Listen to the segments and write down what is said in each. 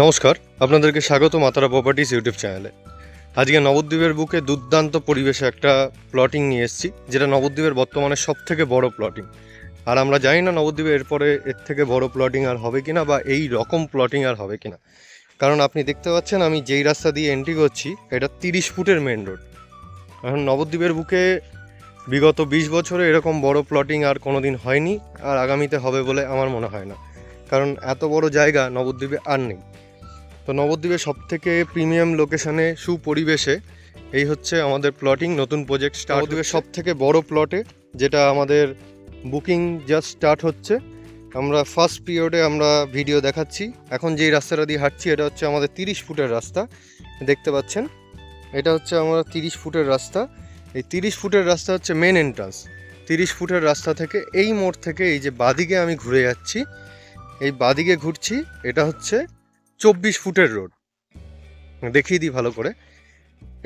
নমস্কার, আপনাদেরকে স্বাগত মাতারা প্রপার্টিস ইউটিউব চ্যানেলে। আজকে নবদ্বীপের বুকে দুর্দান্ত পরিবেশে একটা প্লটিং নিয়ে এসেছি, যেটা নবদ্বীপের বর্তমানে সবথেকে বড় প্লটিং। আর আমরা জানি না নবদ্বীপে এরপরে এর থেকে বড় প্লটিং আর হবে কিনা, বা এই রকম প্লটিং আর হবে কিনা। কারণ আপনি দেখতে পাচ্ছেন আমি যেই রাস্তা দিয়ে এন্ট্রি করছি, এটা 30 ফুটের মেন রোড। এখন নবদ্বীপের বুকে বিগত 20 বছরে এরকম বড় প্লটিং আর কোনো দিন হয়নি, আর আগামীতে হবে বলে আমার মনে হয় না। কারণ এত বড় জায়গা নবদ্বীপে আর নেই। তো নবদ্বীপের সবথেকে প্রিমিয়াম লোকেশানে সুপরিবেশে এই হচ্ছে আমাদের প্লটিং, নতুন প্রজেক্ট স্টার্ট। নবদ্বীপের সবথেকে বড় প্লটে, যেটা আমাদের বুকিং জাস্ট স্টার্ট হচ্ছে। আমরা ফার্স্ট পিরিয়ডে আমরা ভিডিও দেখাচ্ছি। এখন যেই রাস্তাটা দিয়ে হাঁটছি এটা হচ্ছে আমাদের 30 ফুটের রাস্তা, দেখতে পাচ্ছেন। এটা হচ্ছে আমরা 30 ফুটের রাস্তা। এই 30 ফুটের রাস্তা হচ্ছে মেন এন্ট্রান্স। 30 ফুটের রাস্তা থেকে এই মোড় থেকে এই যে বাদিকে আমি ঘুরে যাচ্ছি, এই বাদিকে ঘুরছি, এটা হচ্ছে 24 ফুটের রোড। দেখিয়ে দিই ভালো করে।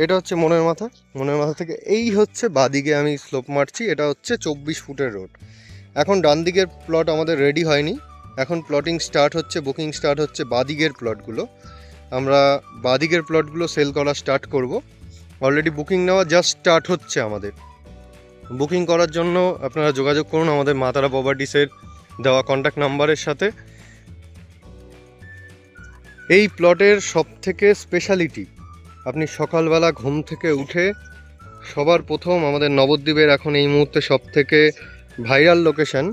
এটা হচ্ছে মনের মাথা। মনের মাথা থেকে এই হচ্ছে বাদিকে আমি স্লোপ মারছি, এটা হচ্ছে 24 ফুটের রোড। এখন ডান দিকের প্লট আমাদের রেডি হয়নি, এখন প্লটিং স্টার্ট হচ্ছে, বুকিং স্টার্ট হচ্ছে বাদিকের প্লটগুলো। আমরা বাদিকের প্লটগুলো সেল করা স্টার্ট করব। অলরেডি বুকিং নেওয়া জাস্ট স্টার্ট হচ্ছে আমাদের। বুকিং করার জন্য আপনারা যোগাযোগ করুন আমাদের মাতারা প্রপার্টিসের দেওয়া কন্ট্যাক্ট নাম্বারের সাথে। এই প্লটের সবথেকে স্পেশালিটি, আপনি সকালবেলা ঘুম থেকে উঠে সবার প্রথম আমাদের নবদ্বীপের এখন এই মুহূর্তে সবথেকে ভাইরাল লোকেশন,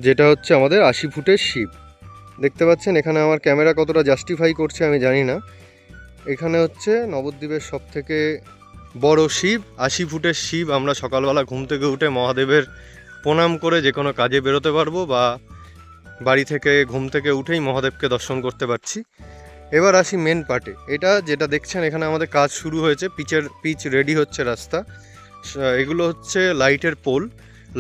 যেটা হচ্ছে আমাদের 80 ফুটের শিব। দেখতে পাচ্ছেন এখানে আমার ক্যামেরা কতটা জাস্টিফাই করছে আমি জানি না। এখানে হচ্ছে নবদ্বীপের সবথেকে বড় শিব, 80 ফুটের শিব। আমরা সকালবেলা ঘুম থেকে উঠে মহাদেবের প্রণাম করে যে কোনো কাজে বেরোতে পারবো, বা বাড়ি থেকে ঘুম থেকে উঠেই মহাদেবকে দর্শন করতে পারছি। এবার আসি মেন পার্টে। এটা যেটা দেখছেন এখানে আমাদের কাজ শুরু হয়েছে, পিচ রেডি হচ্ছে রাস্তা। এগুলো হচ্ছে লাইটের পোল।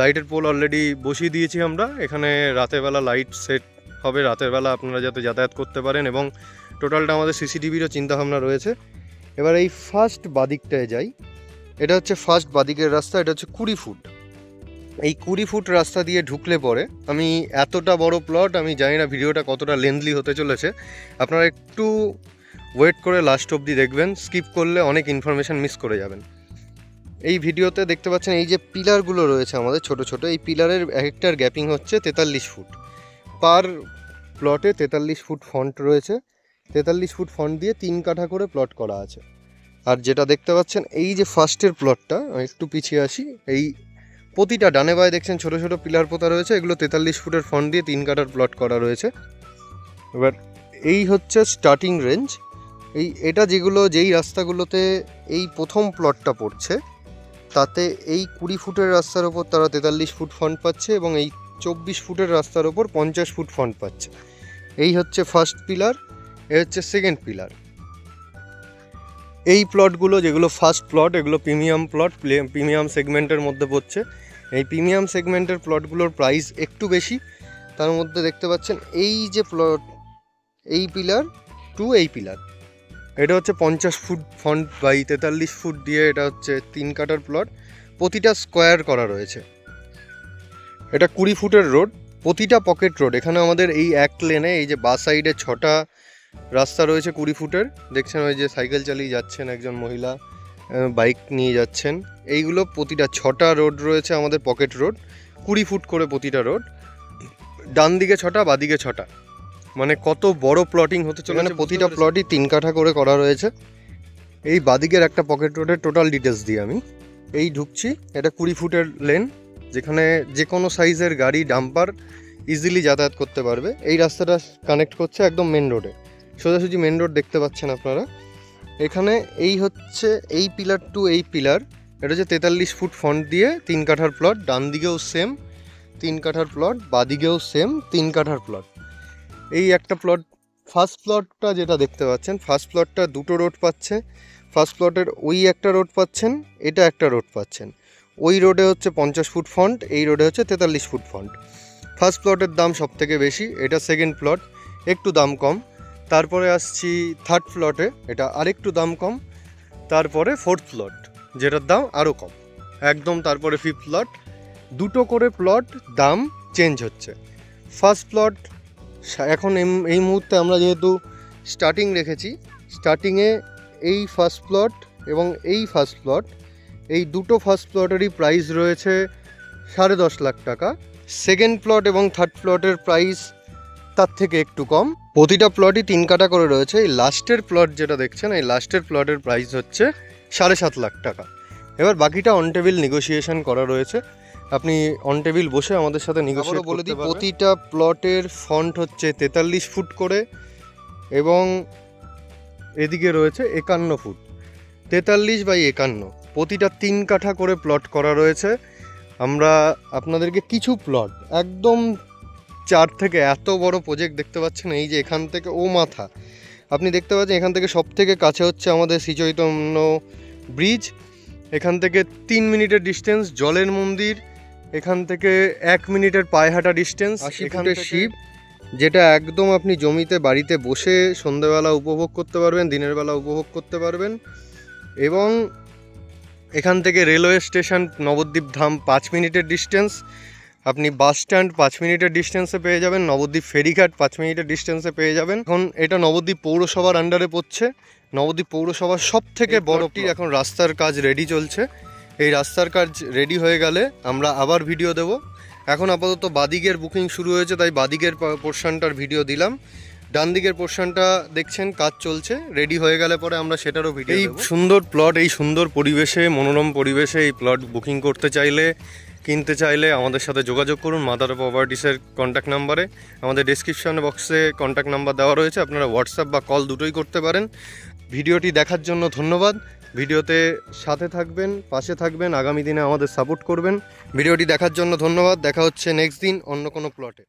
লাইটের পোল অলরেডি বসিয়ে দিয়েছি আমরা। এখানে রাতের বেলা লাইট সেট হবে, রাতের বেলা আপনারা যাতে যাতায়াত করতে পারেন, এবং টোটালটা আমাদের সিসিটিভিরও চিন্তাভাবনা রয়েছে। এবার এই ফার্স্ট বাদিকটায় যাই। এটা হচ্ছে ফার্স্ট বাদিকের রাস্তা। এটা হচ্ছে 20 ফুট। এই 20 ফুট রাস্তা দিয়ে ঢুকলে পরে, আমি এতটা বড় প্লট, আমি জানি না ভিডিওটা কতটা লেন্থলি হতে চলেছে, আপনারা একটু ওয়েট করে লাস্ট অবধি দেখবেন। স্কিপ করলে অনেক ইনফরমেশান মিস করে যাবেন। এই ভিডিওতে দেখতে পাচ্ছেন এই যে পিলারগুলো রয়েছে আমাদের ছোট ছোট, এই পিলারের একটার গ্যাপিং হচ্ছে 43 ফুট। পার প্লটে 43 ফুট ফন্ট রয়েছে। 43 ফুট ফন্ট দিয়ে 3 কাঠা করে প্লট করা আছে। আর যেটা দেখতে পাচ্ছেন এই যে ফার্স্টের প্লটটা, একটু পিছিয়ে আসি, এই প্রতিটা ডানে বায়ে দেখছেন ছোট ছোট পিলার পোতা রয়েছে, এগুলো 43 ফুটের ফন্ট দিয়ে 3 কাঠার প্লট করা রয়েছে। এবার এই হচ্ছে স্টার্টিং রেঞ্জ। এটা যেই রাস্তাগুলোতে এই প্রথম প্লটটা পড়ছে, তাতে এই 20 ফুটের রাস্তার ওপর তারা 43 ফুট ফন্ট পাচ্ছে, এবং এই 24 ফুটের রাস্তার ওপর 50 ফুট ফন্ট পাচ্ছে। এই হচ্ছে ফার্স্ট পিলার, এ হচ্ছে সেকেন্ড পিলার। এই প্লটগুলো যেগুলো ফার্স্ট প্লট, এগুলো প্রিমিয়াম প্লট, প্রিমিয়াম সেগমেন্টের মধ্যে পড়ছে। এই প্রিমিয়াম সেগমেন্টের প্লটগুলোর প্রাইস একটু বেশি। তার মধ্যে দেখতে পাচ্ছেন এই যে প্লট, এই পিলার টু এই পিলার, এটা হচ্ছে 50 ফুট ফন্ট বাই 43 ফুট দিয়ে, এটা হচ্ছে 3 কাঠার প্লট। প্রতিটা স্কোয়ার করা রয়েছে। এটা 20 ফুটের রোড, প্রতিটা পকেট রোড। এখানে আমাদের এই এক লেনে এই যে বাঁ সাইডে 6টা রাস্তা রয়েছে 20 ফুটের। দেখছেন ওই যে সাইকেল চালিয়ে যাচ্ছেন একজন মহিলা, বাইক নিয়ে যাচ্ছেন। এইগুলো প্রতিটা 6টা রোড রয়েছে আমাদের পকেট রোড, 20 ফুট করে প্রতিটা রোড। ডান দিকে 6টা, বাদিকে 6টা, মানে কত বড় প্লটিং হতে চলে। মানে প্রতিটা প্লটই 3 কাঠা করে করা রয়েছে। এই বাদিকের একটা পকেট রোডের টোটাল ডিটেলস দিই আমি। এই ঢুকছি, এটা 20 ফুটের লেন, যেখানে যে কোনো সাইজের গাড়ি, ডাম্পার ইজিলি যাতায়াত করতে পারবে। এই রাস্তাটা কানেক্ট করছে একদম মেন রোডে, সোজাসুজি মেন রোড দেখতে পাচ্ছেন আপনারা। এখানে এই হচ্ছে এই পিলার টু এই পিলার, এটা হচ্ছে 43 ফুট ফন্ট দিয়ে 3 কাঠার প্লট। ডান দিকেও সেম 3 কাঠার প্লট, বাদিকেও সেম 3 কাঠার প্লট। এই একটা প্লট, ফার্স্ট প্লটটা যেটা দেখতে পাচ্ছেন, ফার্স্ট প্লটটা দুটো রোড পাচ্ছে। ফার্স্ট প্লটের ওই একটা রোড পাচ্ছেন, এটা একটা রোড পাচ্ছেন। ওই রোডে হচ্ছে 50 ফুট ফন্ট, এই রোডে হচ্ছে 43 ফুট ফন্ট। ফার্স্ট প্লটের দাম সব থেকে বেশি, এটা সেকেন্ড প্লট, একটু দাম কম। তারপরে আসছি থার্ড প্লটে, এটা আরেকটু দাম কম। তারপরে ফোর্থ প্লট, যেটার দাম আরও কম একদম। তারপরে ফিফথ প্লট, দুটো করে প্লট দাম চেঞ্জ হচ্ছে। ফার্স্ট প্লট এখন এই মুহূর্তে আমরা যেহেতু স্টার্টিং রেখেছি, স্টার্টিংয়ে এই ফার্স্ট প্লট এবং এই ফার্স্ট প্লট, এই দুটো ফার্স্ট প্লটেরই প্রাইস রয়েছে 10.5 লাখ টাকা। সেকেন্ড প্লট এবং থার্ড প্লটের প্রাইস তার থেকে একটু কম। প্রতিটা প্লটই 3 কাঠা করে রয়েছে। এই লাস্টের প্লট যেটা দেখছেন, এই লাস্টের প্লটের প্রাইস হচ্ছে 7.5 লাখ টাকা। এবার বাকিটা অন টেবিল নেগোসিয়েশন করা রয়েছে, আপনি অন টেবিল বসে আমাদের সাথে নেগোসিয়েট বলে দিই। প্রতিটা প্লটের ফন্ট হচ্ছে 43 ফুট করে এবং এদিকে রয়েছে 51 ফুট, 43/51। প্রতিটা 3 কাঠা করে প্লট করা রয়েছে। আমরা আপনাদেরকে কিছু প্লট একদম 4 থেকে এত বড় প্রজেক্ট দেখতে পাচ্ছেন, এই যে এখান থেকে ও মাথা আপনি দেখতে পাচ্ছেন, এখান থেকে সব থেকে কাছে হচ্ছে আমাদের শ্রীচৈতন্য ব্রিজ, এখান থেকে 3 মিনিটের ডিস্টেন্স জলের মন্দির, এখান থেকে 1 মিনিটের পায়ে হাঁটা ডিস্টেন্স 80 ফুটের শিব, যেটা একদম আপনি জমিতে বাড়িতে বসে সন্ধ্যেবেলা উপভোগ করতে পারবেন, দিনের বেলা উপভোগ করতে পারবেন। এবং এখান থেকে রেলওয়ে স্টেশন নবদ্বীপ ধাম 5 মিনিটের ডিস্টেন্স, আপনি বাস স্ট্যান্ড 5 মিনিটের ডিস্টেন্সে পেয়ে যাবেন, নবদ্বীপ ফেরিঘাট 5 মিনিটের ডিস্টেন্সে পেয়ে যাবেন। এখন এটা নবদ্বীপ পৌরসভার আন্ডারে পড়ছে, নবদ্বীপ পৌরসভার সব থেকে বড়টি। এখন রাস্তার কাজ রেডি চলছে, এই রাস্তার কাজ রেডি হয়ে গেলে আমরা আবার ভিডিও দেব। এখন আপাতত বাদিকের বুকিং শুরু হয়েছে, তাই বাদিকের পোর্শনটার ভিডিও দিলাম। ডান দিকের পোর্শনটা দেখছেন কাজ চলছে, রেডি হয়ে গেলে পরে আমরা সেটারও ভিডিও দেব। এই সুন্দর প্লট, এই সুন্দর পরিবেশে, মনোরম পরিবেশে এই প্লট বুকিং করতে চাইলে, কিনতে চাইলে আমাদের সাথে যোগাযোগ করুন মাদার প্রপার্টিসের কন্ট্যাক্ট নাম্বারে। আমাদের ডেসক্রিপশন বক্সে কন্ট্যাক্ট নাম্বার দেওয়া রয়েছে, আপনারা হোয়াটসঅ্যাপ বা কল দুটোই করতে পারেন। ভিডিওটি দেখার জন্য ধন্যবাদ। ভিডিওতে সাথে থাকবেন, পাশে থাকবেন, আগামী দিনে আমাদের সাপোর্ট করবেন। ভিডিওটি দেখার জন্য ধন্যবাদ। দেখা হচ্ছে নেক্সট দিন অন্য কোনো প্লটে।